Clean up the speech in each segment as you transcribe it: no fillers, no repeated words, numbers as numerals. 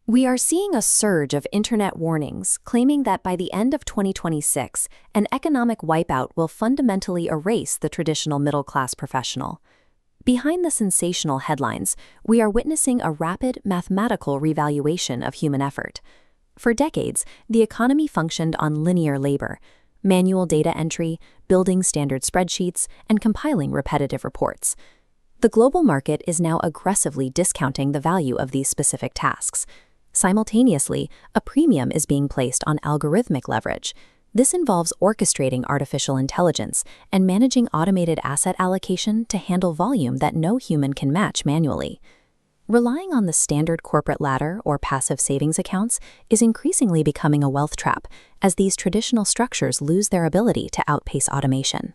We are seeing a surge of internet warnings claiming that by the end of 2026, an economic wipeout will fundamentally erase the traditional middle-class professional. Behind the sensational headlines, we are witnessing a rapid mathematical revaluation of human effort. For decades, the economy functioned on linear labor, manual data entry, building standard spreadsheets, and compiling repetitive reports. The global market is now aggressively discounting the value of these specific tasks. Simultaneously, a premium is being placed on algorithmic leverage. This involves orchestrating artificial intelligence and managing automated asset allocation to handle volume that no human can match manually. Relying on the standard corporate ladder or passive savings accounts is increasingly becoming a wealth trap as these traditional structures lose their ability to outpace automation.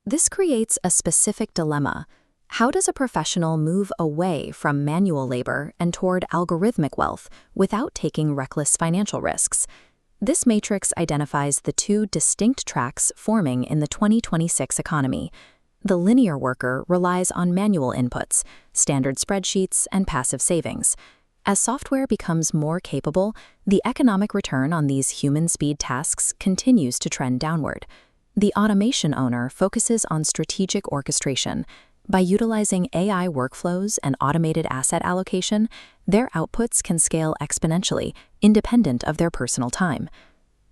This creates a specific dilemma. How does a professional move away from manual labor and toward algorithmic wealth without taking reckless financial risks? This matrix identifies the two distinct tracks forming in the 2026 economy. The linear worker relies on manual inputs, standard spreadsheets, and passive savings. As software becomes more capable, the economic return on these human speed tasks continues to trend downward. The automation owner focuses on strategic orchestration. By utilizing AI workflows and automated asset allocation, their outputs can scale exponentially, independent of their personal time.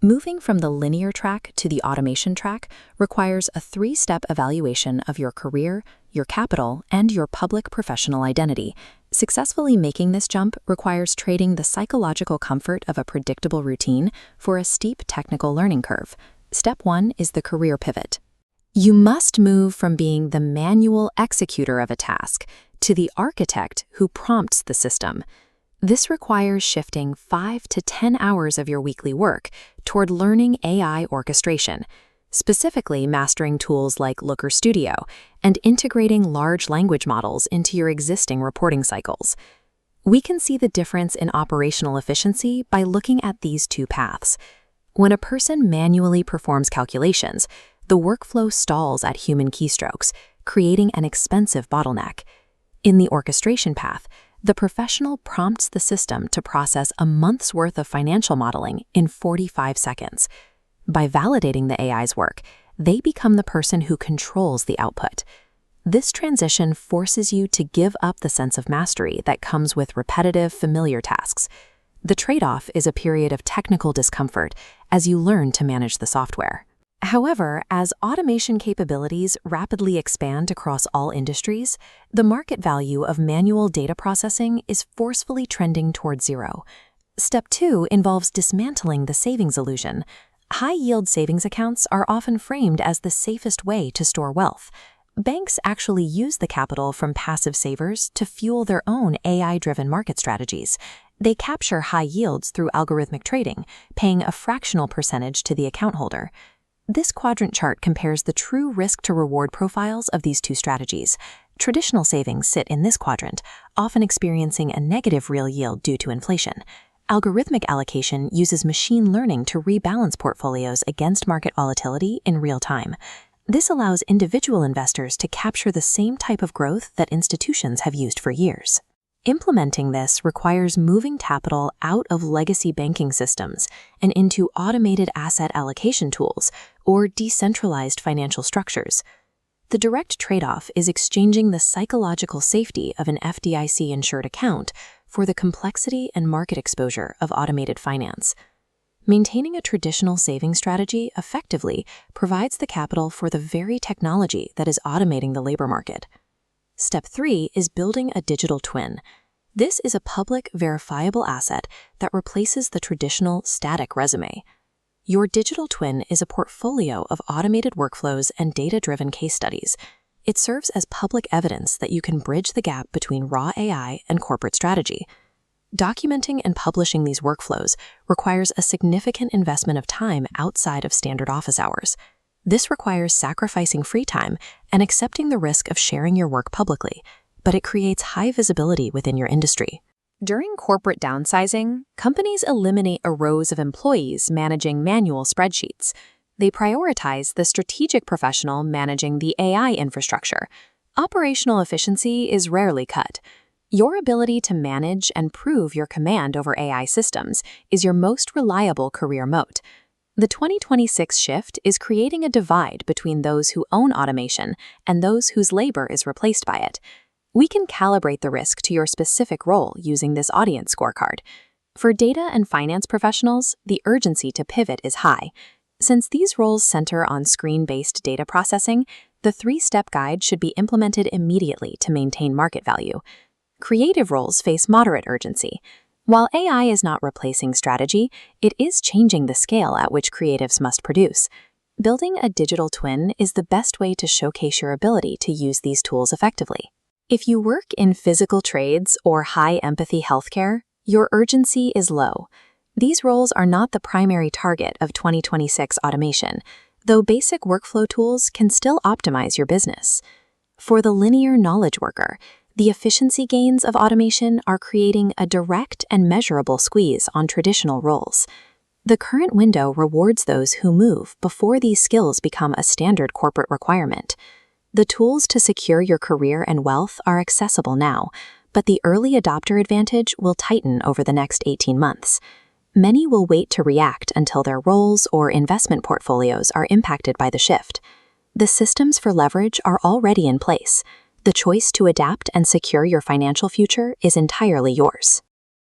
Moving from the linear track to the automation track requires a three-step evaluation of your career, your capital, and your public professional identity. Successfully making this jump requires trading the psychological comfort of a predictable routine for a steep technical learning curve. Step 1 is the career pivot. You must move from being the manual executor of a task to the architect who prompts the system. This requires shifting 5 to 10 hours of your weekly work toward learning AI orchestration, specifically mastering tools like Looker Studio and integrating large language models into your existing reporting cycles. We can see the difference in operational efficiency by looking at these two paths. When a person manually performs calculations, the workflow stalls at human keystrokes, creating an expensive bottleneck. In the orchestration path, the professional prompts the system to process a month's worth of financial modeling in 45 seconds. By validating the AI's work, they become the person who controls the output. This transition forces you to give up the sense of mastery that comes with repetitive, familiar tasks. The trade-off is a period of technical discomfort as you learn to manage the software. However, as automation capabilities rapidly expand across all industries, the market value of manual data processing is forcefully trending toward zero. Step 2 involves dismantling the savings illusion. High-yield savings accounts are often framed as the safest way to store wealth. Banks actually use the capital from passive savers to fuel their own AI-driven market strategies. They capture high yields through algorithmic trading, paying a fractional percentage to the account holder. This quadrant chart compares the true risk-to-reward profiles of these two strategies. Traditional savings sit in this quadrant, often experiencing a negative real yield due to inflation. Algorithmic allocation uses machine learning to rebalance portfolios against market volatility in real time. This allows individual investors to capture the same type of growth that institutions have used for years. Implementing this requires moving capital out of legacy banking systems and into automated asset allocation tools or decentralized financial structures. The direct trade-off is exchanging the psychological safety of an FDIC-insured account for the complexity and market exposure of automated finance. Maintaining a traditional saving strategy effectively provides the capital for the very technology that is automating the labor market. Step 3 is building a digital twin. This is a public, verifiable asset that replaces the traditional static resume. Your digital twin is a portfolio of automated workflows and data-driven case studies. It serves as public evidence that you can bridge the gap between raw AI and corporate strategy. Documenting and publishing these workflows requires a significant investment of time outside of standard office hours. This requires sacrificing free time and accepting the risk of sharing your work publicly, but it creates high visibility within your industry. During corporate downsizing, companies eliminate a rows of employees managing manual spreadsheets. They prioritize the strategic professional managing the AI infrastructure. Operational efficiency is rarely cut. Your ability to manage and prove your command over AI systems is your most reliable career moat. The 2026 shift is creating a divide between those who own automation and those whose labor is replaced by it. We can calibrate the risk to your specific role using this audience scorecard. For data and finance professionals, the urgency to pivot is high. Since these roles center on screen-based data processing, the 3-step guide should be implemented immediately to maintain market value. Creative roles face moderate urgency. While AI is not replacing strategy, it is changing the scale at which creatives must produce. Building a digital twin is the best way to showcase your ability to use these tools effectively. If you work in physical trades or high-empathy healthcare, your urgency is low. These roles are not the primary target of 2026 automation, though basic workflow tools can still optimize your business. For the linear knowledge worker, the efficiency gains of automation are creating a direct and measurable squeeze on traditional roles. The current window rewards those who move before these skills become a standard corporate requirement. The tools to secure your career and wealth are accessible now, but the early adopter advantage will tighten over the next 18 months. Many will wait to react until their roles or investment portfolios are impacted by the shift. The systems for leverage are already in place. The choice to adapt and secure your financial future is entirely yours.